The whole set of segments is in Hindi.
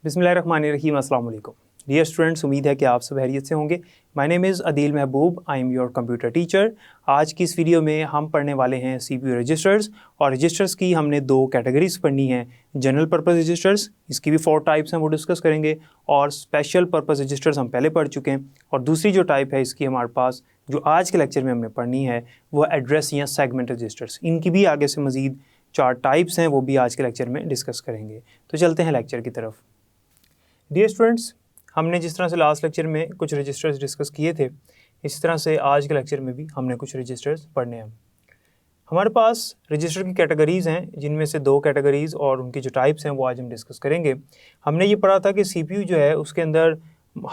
बिस्मिल्लाहिर्रहमानिर्रहीम, अस्सलाम वालेकुम। डियर स्टूडेंट्स, उम्मीद है कि आप सब खैरियत से होंगे। My name is Adeel Mehboob, I am your computer teacher. आज की इस वीडियो में हम पढ़ने वाले हैं CPU रजिस्टर्स, और रजिस्टर्स की हमने दो कैटेगरीज पढ़नी है। जनरल पर्पस रजिस्टर्स, इसकी भी 4 टाइप्स हैं, वो डिस्कस करेंगे। और स्पेशल पर्पस रजिस्टर्स हम पहले पढ़ चुके हैं। और दूसरी जो टाइप है इसकी हमारे पास, जो आज के लेक्चर में हमने पढ़नी है, वो एड्रेस या सेगमेंट रजिस्टर्स। इनकी भी आगे से मज़ीद 4 टाइप्स हैं, वो भी आज के लेक्चर में डिस्कस करेंगे। तो चलते हैं लेक्चर की तरफ। डियर स्टूडेंट्स, हमने जिस तरह से लास्ट लेक्चर में कुछ रजिस्टर्स डिस्कस किए थे, इसी तरह से आज के लेक्चर में भी हमने कुछ रजिस्टर्स पढ़ने हैं। हमारे पास रजिस्टर की कैटेगरीज़ हैं, जिनमें से 2 कैटेगरीज़ और उनकी जो टाइप्स हैं वो आज हम डिस्कस करेंगे। हमने ये पढ़ा था कि CPU जो है उसके अंदर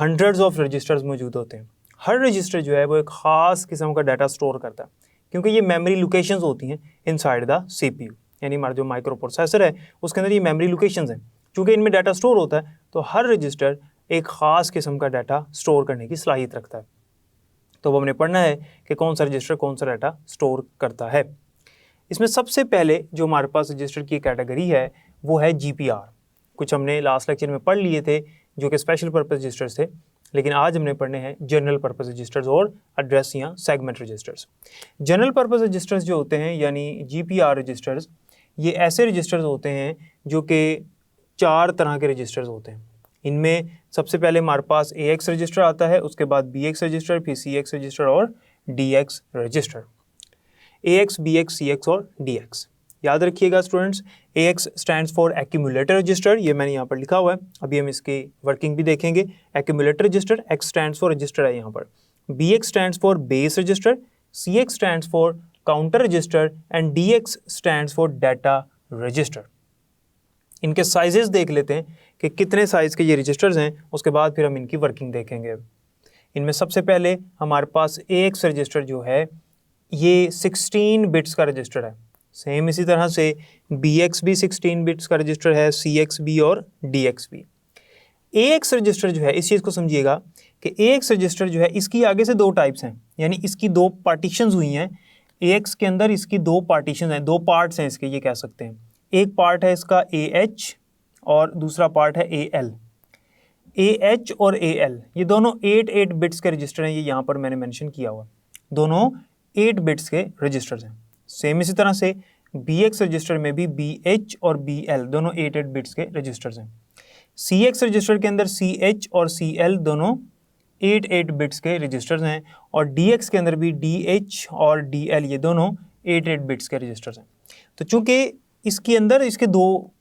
हंड्रेड्स ऑफ रजिस्टर्स मौजूद होते हैं। हर रजिस्टर जो है वो एक ख़ास किस्म का डाटा स्टोर करता है, क्योंकि ये मेमोरी लोकेशंस होती हैं इनसाइड द CPU, यानी हमारा जो माइक्रो प्रोसेसर है उसके अंदर ये मेमोरी लोकेशंस हैं। चूँकि इनमें डाटा स्टोर होता है, तो हर रजिस्टर एक ख़ास किस्म का डाटा स्टोर करने की सलाहियत रखता है। तो वो हमने पढ़ना है कि कौन सा रजिस्टर कौन सा डाटा स्टोर करता है। इसमें सबसे पहले जो हमारे पास रजिस्टर की कैटेगरी है वो है GPR। कुछ हमने लास्ट लेक्चर में पढ़ लिए थे जो कि स्पेशल पर्पस रजिस्टर्स थे, लेकिन आज हमने पढ़ने हैं जनरल पर्पस रजिस्टर्स और एड्रेस या segment registers. General purpose registers जो होते हैं, यानी GPR रजिस्टर्स, ये ऐसे रजिस्टर्स होते हैं जो कि 4 तरह के रजिस्टर्स होते हैं। इनमें सबसे पहले हमारे पास AX रजिस्टर आता है, उसके बाद BX रजिस्टर, फिर CX रजिस्टर और DX register. AX, BX, CX और DX याद रखिएगा students. AX stands for accumulator register, ये मैंने यहाँ पर लिखा हुआ है, अभी हम इसकी वर्किंग भी देखेंगे। Accumulator register, X stands for register है यहाँ पर। BX stands for base register, CX stands for counter register and DX stands for data register. इनके साइजेस देख लेते हैं कि कितने साइज़ के ये रजिस्टर्स हैं, उसके बाद फिर हम इनकी वर्किंग देखेंगे। इनमें सबसे पहले हमारे पास AX रजिस्टर जो है ये 16 बिट्स का रजिस्टर है। सेम इसी तरह से BX भी 16 बिट्स का रजिस्टर है, CX भी और DX भी। AX रजिस्टर जो है, इस चीज़ को समझिएगा कि AX रजिस्टर जो है इसकी आगे से 2 टाइप्स हैं, यानी इसकी 2 पार्टीशंस हुई हैं। AX के अंदर इसकी 2 पार्टीशन हैं, 2 पार्ट्स हैं इसके, ये कह सकते हैं। एक पार्ट है इसका AH और दूसरा पार्ट है AL। AH और AL ये दोनों 8 बिट्स के रजिस्टर हैं, ये यहाँ पर मैंने मेंशन किया हुआ। दोनों 8 बिट्स के रजिस्टर्स हैं। सेम इसी तरह से BX रजिस्टर में भी BH और BL दोनों 8 बिट्स के रजिस्टर्स हैं। CX रजिस्टर के अंदर CH और CL दोनों 8 बिट्स के रजिस्टर्स हैं, और DX के अंदर भी DH और DL ये दोनों 8 बिट्स के रजिस्टर्स हैं। तो चूँकि इसके अंदर इसके 2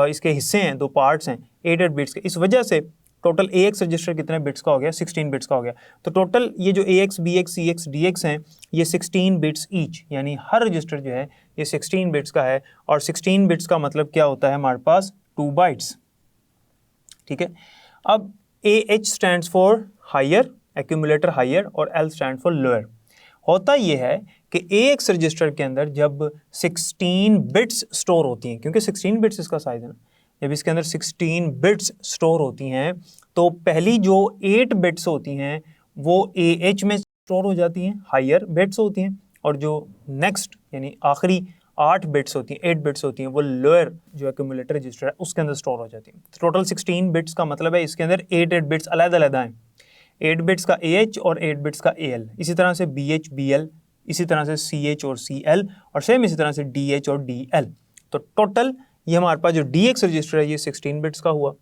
इसके हिस्से हैं, 2 पार्ट्स हैं 8 बिट्स के, इस वजह से टोटल AX रजिस्टर कितने बिट्स का हो गया, 16 बिट्स का हो गया। तो टोटल ये जो AX, BX, CX, DX हैं, ये 16 बिट्स ईच, यानी हर रजिस्टर जो है ये 16 बिट्स का है। और 16 बिट्स का मतलब क्या होता है, हमारे पास 2 बाइट्स। ठीक है। अब AH stands for higher, accumulator higher, और L स्टैंड फॉर लोअर। होता ये है कि AX रजिस्टर के अंदर जब 16 बिट्स स्टोर होती हैं, क्योंकि 16 बिट्स इसका साइज है ना, जब इसके अंदर 16 बिट्स स्टोर होती हैं, तो पहली जो 8 बिट्स होती हैं वो AH में स्टोर हो जाती हैं, हायर बिट्स होती हैं, और जो नेक्स्ट यानी आखिरी 8 बिट्स होती हैं, 8 बिट्स होती हैं, वो लोअर जो एक्यूमुलेटर रजिस्टर है उसके अंदर स्टोर हो जाती हैं। तो टोटल 16 बिट्स का मतलब है इसके अंदर 8 बिट्स अलग-अलग हैं, 8 बिट्स का AH और 8 बिट्स का AL, इसी तरह से BH, BL, इसी तरह से CH और CL, और सेम इसी तरह से DH और DL। तो टोटल ये हमारे पास जो DX रजिस्टर है ये 16 बिट्स का हुआ,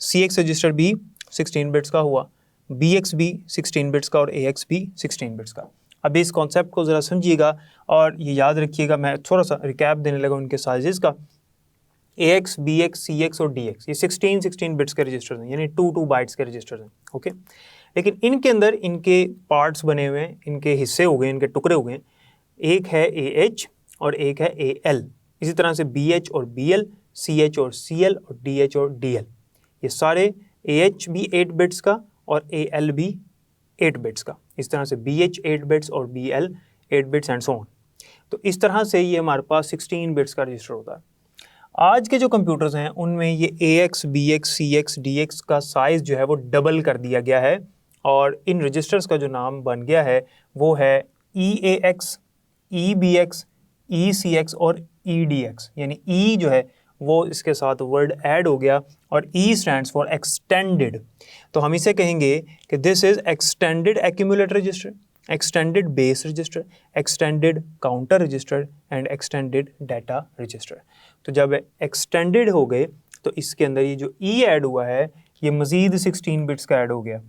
CX रजिस्टर भी 16 बिट्स का हुआ, BX भी 16 बिट्स का और AX भी 16 बिट्स का। अभी इस कॉन्सेप्ट को ज़रा समझिएगा और ये याद रखिएगा। मैं थोड़ा सा रिकैप देने लगा उनके साइजेस का। AX, BX, CX और DX ये 16 बिट्स के रजिस्टर्स हैं, यानी 2 बाइट्स के रजिस्टर्स हैं। ओके, लेकिन इनके अंदर इनके पार्ट्स बने हुए हैं, इनके हिस्से हो गए, इनके टुकड़े हो गए। एक है AH और एक है AL, इसी तरह से BH और BL, CH और CL और DH और DL। ये सारे AH भी 8 बिट्स का और AL भी 8 बिट्स का, इस तरह से BH 8 बिट्स और BL 8 bits and so on. तो इस तरह से ये हमारे पास 16 बिट्स का रजिस्टर होता है। आज के जो कंप्यूटर्स हैं उनमें ये AX, BX, CX, DX का साइज़ जो है वो डबल कर दिया गया है, और इन रजिस्टर्स का जो नाम बन गया है वो है EAX, EBX, ECX और EDX। यानी E जो है वो इसके साथ वर्ड ऐड हो गया और ई स्टैंड्स फॉर एक्सटेंडेड। तो हम इसे कहेंगे कि this is extended accumulator register, extended base register, extended counter register and extended data register. तो जब एक्सटेंडेड हो गए तो इसके अंदर ये जो ई ऐड हुआ है ये मज़ीद 16 बिट्स का ऐड हो गया।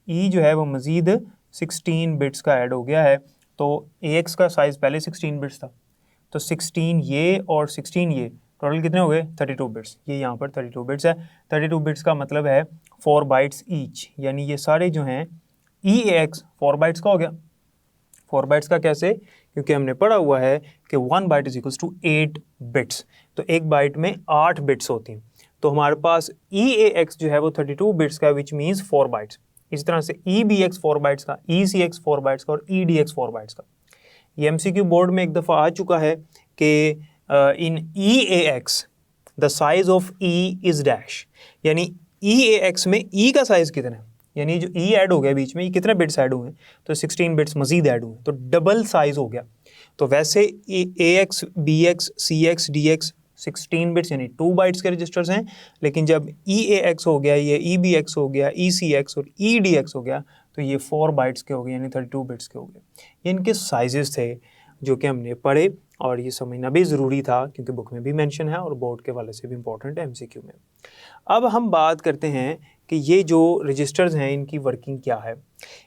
ई जो है वो मज़ीद 16 बिट्स का ऐड हो गया है। तो AX का साइज़ पहले 16 बिट्स था, तो 16 ये और 16 ये टोटल कितने हो गए 32 बिट्स। ये यहाँ पर 32 बिट्स है। 32 बिट्स का मतलब है 4 बाइट्स ईच, यानी ये सारे जो हैं EAX 4 बाइट्स का हो गया। 4 बाइट्स का कैसे? क्योंकि हमने पढ़ा हुआ है कि 1 byte is equals to 8 bits, तो एक बाइट में 8 बिट्स होती हैं। तो हमारे पास EAX जो है वो 32 बिट्स का, विच मीन्स 4 बाइट्स। इस तरह से EBX 4 बाइट्स का, ECX 4 बाइट्स का और EDX 4 बाइट्स का। ये MCQ बोर्ड में एक दफ़ा आ चुका है कि इन EAX the size of E is dash, यानी EAX में E का साइज़ कितना है, यानी जो E ऐड हो गया बीच में, ये कितने बिट्स ऐड हुए हैं, तो 16 बिट्स मज़ीद ऐड हुए, तो डबल साइज़ हो गया। तो वैसे AX, BX, CX, DX 16 bits यानी 2 बाइट्स के रजिस्टर्स हैं, लेकिन जब EAX हो गया, ये EBX हो गया, ECX और EDX हो गया, तो ये 4 बाइट्स के हो गए यानी 32 बिट्स के हो गए। ये इनके साइजेस थे जो कि हमने पढ़े और ये समझना भी ज़रूरी था क्योंकि बुक में भी मेंशन है और बोर्ड के वाले से भी इम्पोर्टेंट है MCQ में। अब हम बात करते हैं कि ये जो रजिस्टर्स हैं इनकी वर्किंग क्या है।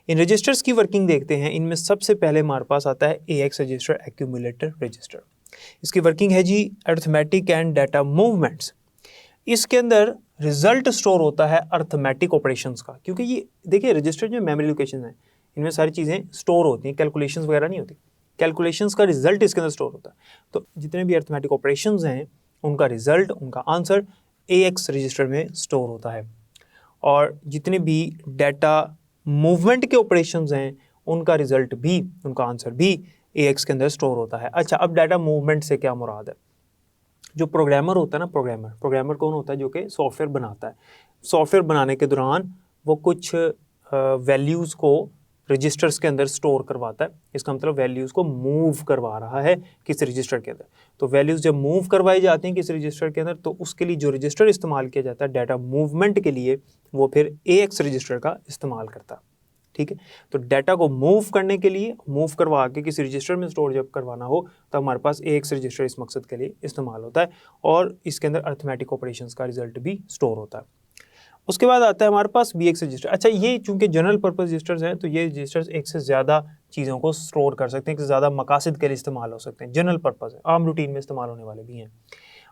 इन रजिस्टर्स की वर्किंग देखते हैं। इनमें सबसे पहले हमारे पास आता है AX रजिस्टर, एक्यूमुलेटर रजिस्टर। इसकी वर्किंग है जी अर्थमेटिक एंड डाटा मूवमेंट्स। इसके अंदर रिजल्ट स्टोर होता है अर्थमेटिक ऑपरेशंस का, क्योंकि ये देखिए रजिस्टर जो मेमोरी लोकेशन है इनमें सारी चीज़ें स्टोर होती हैं, कैलकुलेशंस वगैरह नहीं होती। कैलकुलेशंस का रिजल्ट इसके अंदर स्टोर होता है। तो जितने भी अर्थमेटिक ऑपरेशंस हैं उनका रिजल्ट, उनका आंसर AX रजिस्टर में स्टोर होता है, और जितने भी डाटा मूवमेंट के ऑपरेशंस हैं उनका रिजल्ट भी, उनका आंसर भी AX के अंदर स्टोर होता है। अच्छा, अब डाटा मूवमेंट से क्या मुराद है? जो प्रोग्रामर होता है ना, प्रोग्रामर कौन होता है? जो कि सॉफ्टवेयर बनाता है। सॉफ्टवेयर बनाने के दौरान वो कुछ वैल्यूज़ को रजिस्टर्स के अंदर स्टोर करवाता है। इसका मतलब वैल्यूज़ को मूव करवा रहा है किस रजिस्टर के अंदर। तो वैल्यूज़ जब मूव करवाई जाती हैं किस रजिस्टर के अंदर, तो उसके लिए जो रजिस्टर इस्तेमाल किया जाता है डाटा मूवमेंट के लिए, वो फिर AX रजिस्टर का इस्तेमाल करता है। ठीक है, तो डाटा को मूव करने के लिए, मूव करवा के किसी रजिस्टर में स्टोर जब करवाना हो तो हमारे पास AX रजिस्टर इस मकसद के लिए इस्तेमाल होता है, और इसके अंदर अर्थमेटिक ऑपरेशंस का रिजल्ट भी स्टोर होता है। उसके बाद आता है हमारे पास BX रजिस्टर। अच्छा, ये चूंकि जनरल पर्पस रजिस्टर्स हैं तो ये रजिस्टर्स एक से ज़्यादा चीज़ों को स्टोर कर सकते हैं, एक से ज़्यादा मकासद के लिए इस्तेमाल हो सकते हैं। जनरल पर्पस है, आम रूटीन में इस्तेमाल होने वाले भी हैं,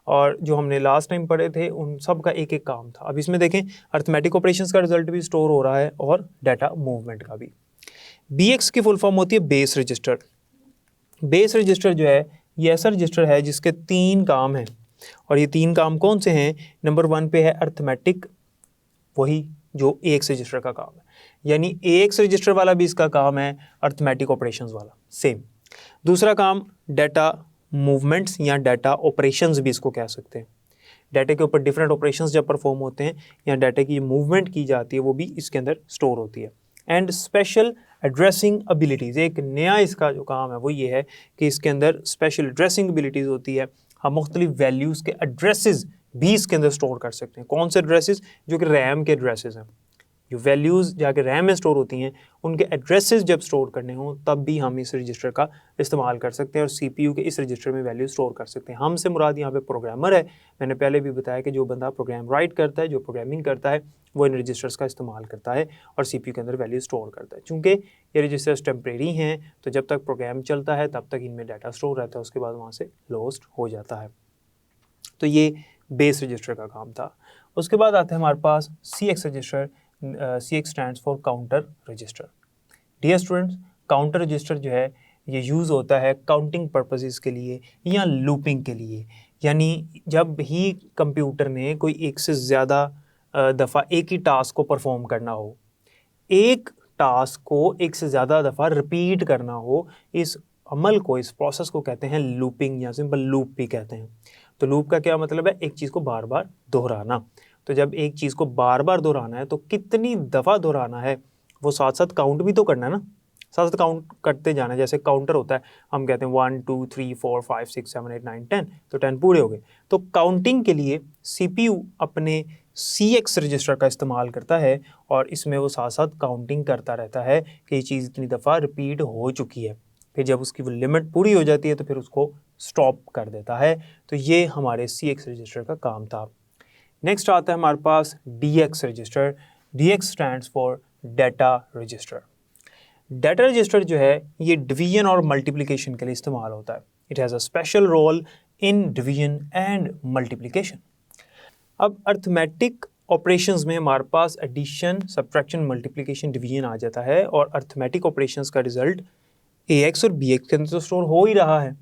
और जो हमने लास्ट टाइम पढ़े थे उन सब का एक एक काम था। अब इसमें देखें अर्थमेटिक ऑपरेशंस का रिजल्ट भी स्टोर हो रहा है और डाटा मूवमेंट का भी। BX की फुल फॉर्म होती है बेस रजिस्टर। बेस रजिस्टर जो है ये ऐसा रजिस्टर है जिसके 3 काम हैं, और ये 3 काम कौन से हैं? नंबर 1 पे है अर्थमेटिक, वही जो AX रजिस्टर का काम है, यानी AX रजिस्टर वाला भी इसका काम है अर्थमेटिक ऑपरेशंस वाला, सेम। दूसरा काम डाटा मूवमेंट्स या डाटा ऑपरेशंस भी इसको कह सकते हैं। डाटा के ऊपर डिफरेंट ऑपरेशंस जब परफॉर्म होते हैं या डाटा की मूवमेंट की जाती है वो भी इसके अंदर स्टोर होती है। एंड स्पेशल एड्रेसिंग एबिलिटीज़, एक नया इसका जो काम है वो ये है कि इसके अंदर स्पेशल एड्रेसिंग एबिलिटीज़ होती है। हम मुख्तलिफ वैल्यूज़ के एड्रेसेस भी इसके अंदर स्टोर कर सकते हैं। कौन से एड्रेसेस? जो कि रैम के एड्रेसेस हैं। जो वैल्यूज़ जाके रैम में स्टोर होती हैं उनके एड्रेसेस जब स्टोर करने हों तब भी हम इस रजिस्टर का इस्तेमाल कर सकते हैं और CPU के इस रजिस्टर में वैल्यू स्टोर कर सकते हैं। हमसे मुराद यहाँ पे प्रोग्रामर है। मैंने पहले भी बताया कि जो बंदा प्रोग्राम राइट करता है, जो प्रोग्रामिंग करता है, वो इन रजिस्टर्स का इस्तेमाल करता है और CPU के अंदर वैल्यू स्टोर करता है। चूँकि ये रजिस्टर्स टेम्प्रेरी हैं तो जब तक प्रोग्राम चलता है तब तक इनमें डाटा स्टोर रहता है, उसके बाद वहाँ से लॉस्ट हो जाता है। तो ये बेस रजिस्टर का काम था। उसके बाद आता है हमारे पास CX register. CX stands for counter register. Dear students, counter register जो है ये यूज़ होता है काउंटिंग पर्पसेस के लिए या लूपिंग के लिए, यानी जब ही कंप्यूटर ने कोई एक से ज़्यादा दफ़ा एक ही टास्क को परफॉर्म करना हो, एक टास्क को एक से ज़्यादा दफ़ा रिपीट करना हो, इस अमल को, इस प्रोसेस को कहते हैं लूपिंग या सिंपल लूप भी कहते हैं। तो लूप का क्या मतलब है? एक चीज़ को बार बार दोहराना। तो जब एक चीज़ को बार बार दोहराना है तो कितनी दफ़ा दोहराना है वो साथ साथ काउंट भी तो करना है ना। साथ साथ काउंट करते जाना। जैसे काउंटर होता है, हम कहते हैं 1 2 3 4 5 6 7 8 9 10, तो 10 पूरे हो गए। तो काउंटिंग के लिए CPU अपने CX रजिस्टर का इस्तेमाल करता है और इसमें वो साथ साथ काउंटिंग करता रहता है कि ये चीज़ इतनी दफ़ा रिपीट हो चुकी है। फिर जब उसकी वो लिमिट पूरी हो जाती है तो फिर उसको स्टॉप कर देता है। तो ये हमारे CX रजिस्टर का काम था। नेक्स्ट आता है हमारे पास DX register. DX stands for data register. Data register जो है ये डिवीजन और मल्टीप्लिकेशन के लिए इस्तेमाल होता है। It has a special role in division and multiplication. अब अर्थमेटिक ऑपरेशंस में हमारे पास एडिशन, सब्ट्रैक्शन, मल्टीप्लिकेशन, डिवीजन आ जाता है और अर्थमेटिक ऑपरेशंस का रिजल्ट AX और BX के अंदर तो स्टोर हो ही रहा है।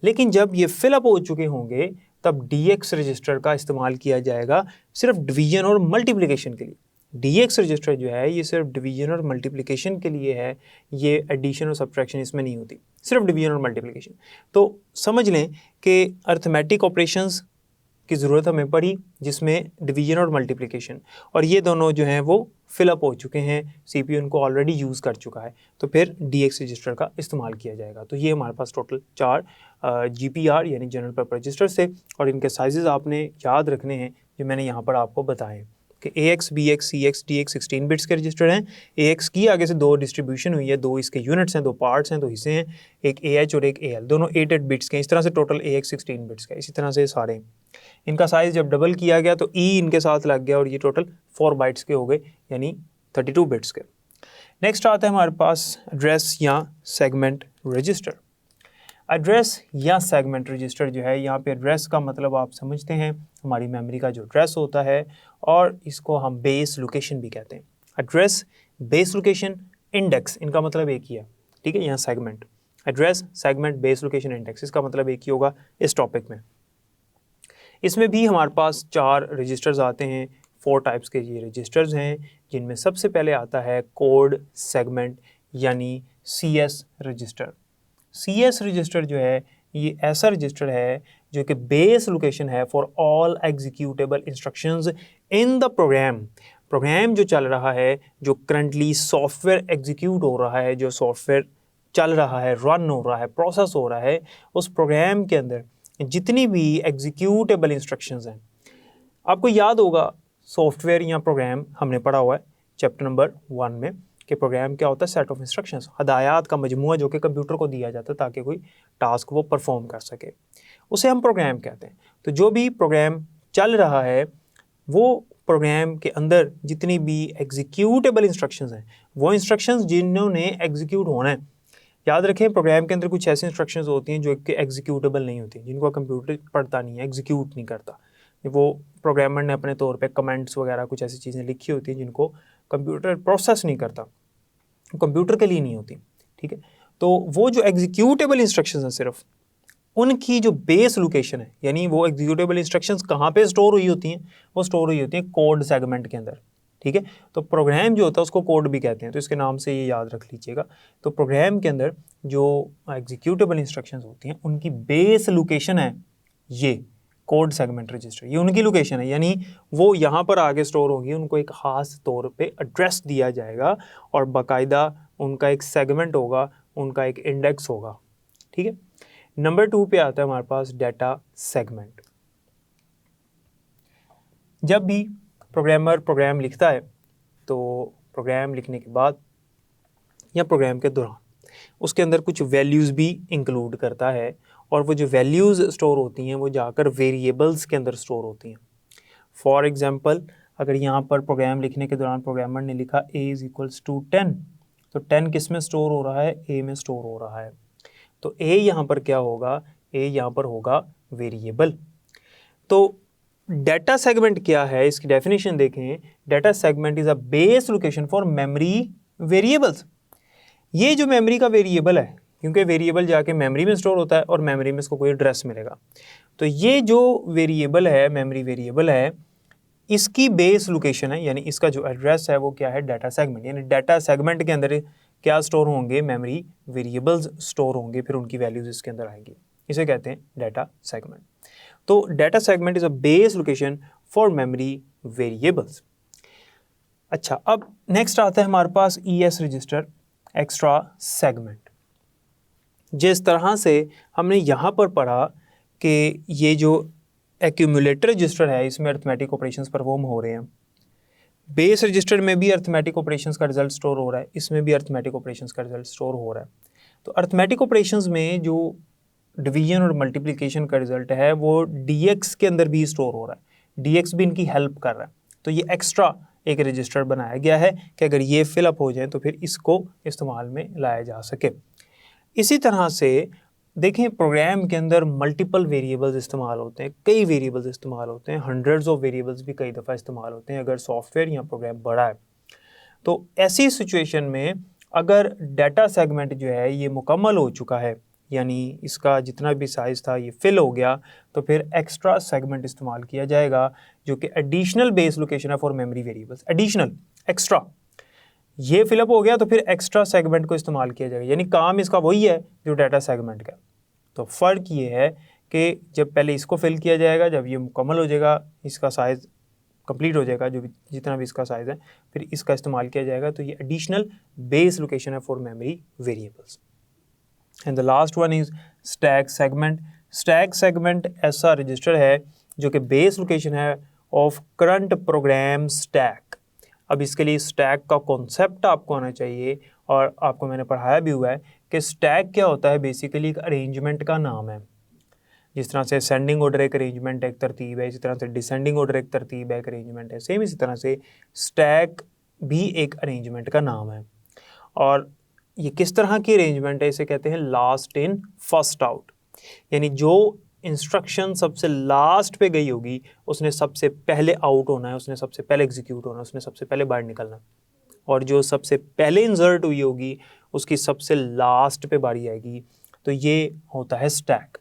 लेकिन जब ये फिलअप हो चुके होंगे तब DX रजिस्टर का इस्तेमाल किया जाएगा सिर्फ डिवीजन और मल्टीप्लिकेशन के लिए। DX रजिस्टर जो है ये सिर्फ डिवीजन और मल्टीप्लिकेशन के लिए है, ये एडिशन और सब्ट्रैक्शन इसमें नहीं होती, सिर्फ डिवीजन और मल्टीप्लिकेशन। तो समझ लें कि अर्थमेटिक ऑपरेशंस की ज़रूरत हमें पड़ी जिसमें डिवीजन और मल्टीप्लिकेशन, और ये दोनों जो हैं वो फिलअप हो चुके हैं, CPU उनको ऑलरेडी यूज़ कर चुका है, तो फिर DX रजिस्टर का इस्तेमाल किया जाएगा। तो ये हमारे पास टोटल 4 GPR यानी जनरल पर्पस रजिस्टर्स थे और इनके साइजेस आपने याद रखने हैं जो मैंने यहाँ पर आपको बताए कि AX, BX, CX, DX 16 bits के रजिस्टर हैं। AX की आगे से 2 डिस्ट्रीब्यूशन हुई है, 2 इसके यूनिट्स हैं, 2 पार्ट्स हैं, 2 हिस्से हैं, एक AH और एक AL, दोनों 8 बिट्स के हैं। इस तरह से टोटल AX 16 बिट्स का। इसी तरह से सारे हैं। इनका साइज़ जब डबल किया गया तो E इनके साथ लग गया और ये टोटल 4 बाइट्स के हो गए यानी 32 बिट्स के। नेक्स्ट आता है हमारे पास एड्रेस या सेगमेंट रजिस्टर। एड्रेस या सेगमेंट रजिस्टर जो है, यहाँ पे एड्रेस का मतलब आप समझते हैं हमारी मेमोरी का जो एड्रेस होता है और इसको हम बेस लोकेशन भी कहते हैं। एड्रेस, बेस लोकेशन, इंडेक्स, इनका मतलब एक ही है, ठीक है। यहाँ segment, address, segment, base location, index, इसका मतलब एक ही होगा इस टॉपिक में। इसमें भी हमारे पास 4 रजिस्टर्स आते हैं, 4 टाइप्स के ये रजिस्टर्स हैं, जिनमें सबसे पहले आता है कोड सेगमेंट यानी CS रजिस्टर। CS रजिस्टर जो है ये ऐसा रजिस्टर है जो कि बेस लोकेशन है for all executable instructions in the program. Program जो चल रहा है, जो करंटली सॉफ्टवेयर एग्जीक्यूट हो रहा है, जो सॉफ्टवेयर चल रहा है, रन हो रहा है, प्रोसेस हो रहा है, उस प्रोग्राम के अंदर जितनी भी एग्जीक्यूटेबल इंस्ट्रक्शंस हैं, आपको याद होगा सॉफ्टवेयर या प्रोग्राम हमने पढ़ा हुआ है चैप्टर नंबर 1 में कि प्रोग्राम क्या होता है, सेट ऑफ इंस्ट्रक्शंस, हदायत का मजमूआ जो कि कंप्यूटर को दिया जाता है ताकि कोई टास्क वो परफॉर्म कर सके, उसे हम प्रोग्राम कहते हैं। तो जो भी प्रोग्राम चल रहा है वो प्रोग्राम के अंदर जितनी भी एग्जीक्यूटेबल इंस्ट्रक्शंस हैं, वो इंस्ट्रक्शंस जिन्होंने एग्जीक्यूट होना है, याद रखें प्रोग्राम के अंदर कुछ ऐसी इंस्ट्रक्शंस होती हैं जो कि एग्जीक्यूटेबल नहीं होती, जिनको कंप्यूटर पढ़ता नहीं है, एग्जीक्यूट नहीं करता। वो प्रोग्रामर ने अपने तौर पे कमेंट्स वगैरह कुछ ऐसी चीज़ें लिखी होती हैं जिनको कंप्यूटर प्रोसेस नहीं करता, कंप्यूटर के लिए नहीं होती, ठीक है। तो वो जो एग्जीक्यूटेबल इंस्ट्रक्शंस हैं सिर्फ उनकी जो बेस लोकेशन है, यानी वो एग्जीक्यूटेबल इंस्ट्रक्शंस कहाँ पे स्टोर हुई होती हैं, वो स्टोर हुई होती हैं कोड सेगमेंट के अंदर, ठीक है। तो प्रोग्राम जो होता है उसको कोड भी कहते हैं, तो इसके नाम से ये याद रख लीजिएगा। तो प्रोग्राम के अंदर जो एग्जीक्यूटेबल इंस्ट्रक्शंस होती हैं उनकी बेस लोकेशन है ये कोड सेगमेंट रजिस्टर, ये उनकी लोकेशन है, यानी वो यहाँ पर आगे स्टोर होगी, उनको एक ख़ास तौर पे एड्रेस दिया जाएगा और बाकायदा उनका एक सेगमेंट होगा, उनका एक इंडेक्स होगा, ठीक है। नंबर 2 पे आता है हमारे पास डाटा सेगमेंट। जब भी प्रोग्रामर प्रोग्राम लिखता है तो प्रोग्राम लिखने के बाद या प्रोग्राम के दौरान उसके अंदर कुछ वैल्यूज़ भी इंक्लूड करता है और वो जो वैल्यूज़ स्टोर होती हैं वो जाकर वेरिएबल्स के अंदर स्टोर होती हैं। फॉर एग्जांपल अगर यहाँ पर प्रोग्राम लिखने के दौरान प्रोग्रामर ने लिखा a = 10, तो 10 किस में स्टोर हो रहा है, a में स्टोर हो रहा है। तो a यहाँ पर क्या होगा, a यहाँ पर होगा वेरिएबल। तो डाटा सेगमेंट क्या है, इसकी डेफिनेशन देखें। Data segment is a base location for memory variables. ये जो मेमोरी का वेरिएबल है, क्योंकि वेरिएबल जाके मेमोरी में स्टोर होता है और मेमोरी में इसको कोई एड्रेस मिलेगा, तो ये जो वेरिएबल है, मेमोरी वेरिएबल है, इसकी बेस लोकेशन है, यानी इसका जो एड्रेस है वो क्या है, डाटा सेगमेंट। यानी डाटा सेगमेंट के अंदर क्या स्टोर होंगे, मेमोरी वेरिएबल्स स्टोर होंगे, फिर उनकी वैल्यूज़ इसके अंदर आएंगी, इसे कहते हैं डाटा सेगमेंट। तो data segment is a base location for memory variables. अच्छा, अब नेक्स्ट आता है हमारे पास ES रजिस्टर। Extra segment. जिस तरह से हमने यहाँ पर पढ़ा कि ये जो एक्यूमुलेटर रजिस्टर है इसमें अरिथमेटिक ऑपरेशंस परफॉर्म हो रहे हैं, बेस रजिस्टर में भी अरिथमेटिक ऑपरेशंस का रिजल्ट स्टोर हो रहा है, इसमें भी अरिथमेटिक ऑपरेशंस का रिजल्ट स्टोर हो रहा है। तो अरिथमेटिक ऑपरेशंस में जो डिवीजन और मल्टीप्लिकेशन का रिजल्ट है वो डीएक्स के अंदर भी स्टोर हो रहा है, डीएक्स भी इनकी हेल्प कर रहा है। तो ये एक्स्ट्रा एक रजिस्टर बनाया गया है कि अगर ये फिलअप हो जाए तो फिर इसको इस्तेमाल में लाया जा सके। इसी तरह से देखें प्रोग्राम के अंदर मल्टीपल वेरिएबल्स इस्तेमाल होते हैं, कई वेरिएबल्स इस्तेमाल होते हैं, हंड्रेड्स ऑफ वेरिएबल्स भी कई दफ़ा इस्तेमाल होते हैं अगर सॉफ्टवेयर या प्रोग्राम बड़ा है। तो ऐसी सिचुएशन में अगर डाटा सेगमेंट जो है ये मुकम्मल हो चुका है, यानी इसका जितना भी साइज़ था ये फिल हो गया, तो फिर एक्स्ट्रा सेगमेंट इस्तेमाल किया जाएगा जो कि एडिशनल बेस लोकेशन है for memory variables. Additional, extra, ये फिलअप हो गया तो फिर एक्स्ट्रा सेगमेंट को इस्तेमाल किया जाएगा, यानी काम इसका वही है जो डाटा सेगमेंट का। तो फ़र्क ये है कि जब पहले इसको फिल किया जाएगा, जब ये मुकम्मल हो जाएगा, इसका साइज़ कंप्लीट हो जाएगा, जो भी जितना भी इसका साइज़ है, फिर इसका इस्तेमाल किया जाएगा। तो ये एडिशनल बेस लोकेशन है for memory variables. And the last one is stack segment. Stack segment ऐसा रजिस्टर है जो कि बेस लोकेशन है ऑफ करंट प्रोग्राम स्टैक। अब इसके लिए स्टैक का कॉन्सेप्ट आपको आना चाहिए, और आपको मैंने पढ़ाया भी हुआ है कि स्टैक क्या होता है। बेसिकली एक अरेंजमेंट का नाम है। जिस तरह से असेंडिंग ऑर्डर एक अरेंजमेंट है, एक तरतीब है, इसी तरह से डिसेंडिंग ऑर्डर एक तरतीब है, एक अरेंजमेंट है, सेम इसी तरह से स्टैक भी एक अरेंजमेंट का नाम है। और ये किस तरह की अरेंजमेंट है, इसे कहते हैं लास्ट इन फर्स्ट आउट, यानी जो इंस्ट्रक्शन सबसे लास्ट पे गई होगी उसने सबसे पहले आउट होना है, उसने सबसे पहले एग्जीक्यूट होना है, उसने सबसे पहले बाहर निकलना है, और जो सबसे पहले इंसर्ट हुई होगी उसकी सबसे लास्ट पे बारी आएगी। तो ये होता है स्टैक।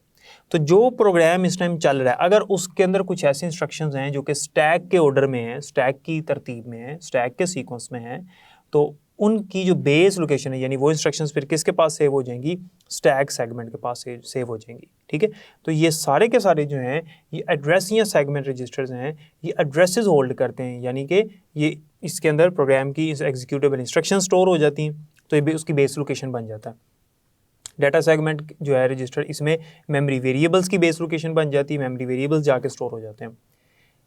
तो जो प्रोग्राम इस टाइम चल रहा है, अगर उसके अंदर कुछ ऐसे इंस्ट्रक्शंस हैं जो कि स्टैक के ऑर्डर में है, स्टैक की तरतीब में है, स्टैक के सीक्वेंस में है, तो उनकी जो बेस लोकेशन है, यानी वो इंस्ट्रक्शंस फिर किसके पास सेव हो जाएंगी, स्टैक सेगमेंट के पास सेव हो जाएंगी। ठीक है, तो ये सारे के सारे जो हैं ये एड्रेस या सेगमेंट रजिस्टर्स हैं, ये एड्रेसेस होल्ड करते हैं, यानी कि ये इसके अंदर प्रोग्राम की एग्जीक्यूटेबल इंस्ट्रक्शन स्टोर हो जाती हैं, तो ये उसकी बेस लोकेशन बन जाता है। डाटा सेगमेंट जो है रजिस्टर, इसमें मेमोरी वेरिएबल्स की बेस लोकेशन बन जाती है, मेमोरी वेरिएबल्स जाके स्टोर हो जाते हैं।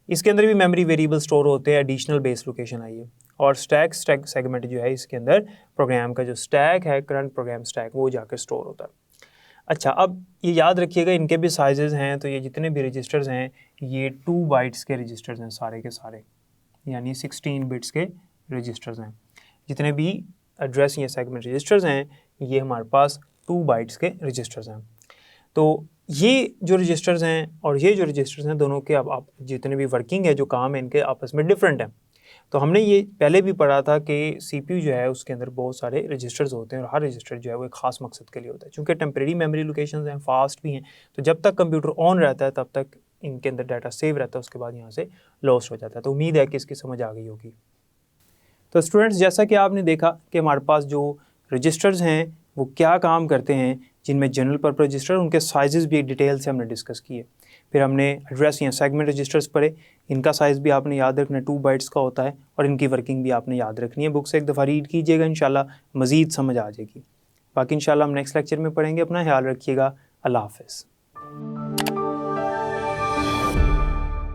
इसके अंदर भी मेमोरी वेरिएबल स्टोर होते हैं, एडिशनल बेस लोकेशन आई है। और स्टैक सेगमेंट जो है इसके अंदर प्रोग्राम का जो स्टैक है, करंट प्रोग्राम स्टैक, वो जाकर स्टोर होता है। अच्छा, अब ये याद रखिएगा इनके भी साइजेज़ हैं। तो ये जितने भी रजिस्टर्स हैं ये 2 बाइट्स के रजिस्टर्स हैं सारे के सारे, यानी 16 बिट्स के रजिस्टर्स हैं। जितने भी एड्रेस या सेगमेंट रजिस्टर्स हैं ये हमारे पास 2 बाइट्स के रजिस्टर्स हैं। तो ये जो रजिस्टर्स हैं और ये जो रजिस्टर्स हैं दोनों के अब आप जितने भी वर्किंग है, जो काम है इनके आपस में डिफरेंट हैं। तो हमने ये पहले भी पढ़ा था कि सीपीयू जो है उसके अंदर बहुत सारे रजिस्टर्स होते हैं, और हर रजिस्टर जो है वो एक ख़ास मकसद के लिए होता है। चूँकि टेम्परेरी मेमोरी लोकेशंस हैं, फास्ट भी हैं, तो जब तक कंप्यूटर ऑन रहता है तब तक इनके अंदर डाटा सेव रहता है, उसके बाद यहाँ से लॉस्ट हो जाता है। तो उम्मीद है कि इसकी समझ आ गई होगी। तो स्टूडेंट्स, जैसा कि आपने देखा कि हमारे पास जो रजिस्टर्स हैं वो क्या काम करते हैं, जिनमें जनरल पर्पस रजिस्टर, उनके साइजेस भी डिटेल से हमने डिस्कस किए। फिर हमने एड्रेस या सेगमेंट रजिस्टर्स पढ़े, इनका साइज़ भी आपने याद रखना है, 2 बाइट्स का होता है, और इनकी वर्किंग भी आपने याद रखनी है। बुक से एक दफ़ा रीड कीजिएगा, इंशाल्लाह मज़ीद समझ आ जाएगी। बाकी इंशाल्लाह हम नेक्स्ट लेक्चर में पढ़ेंगे। अपना ख्याल रखिएगा। अल्लाह हाफ़िज़।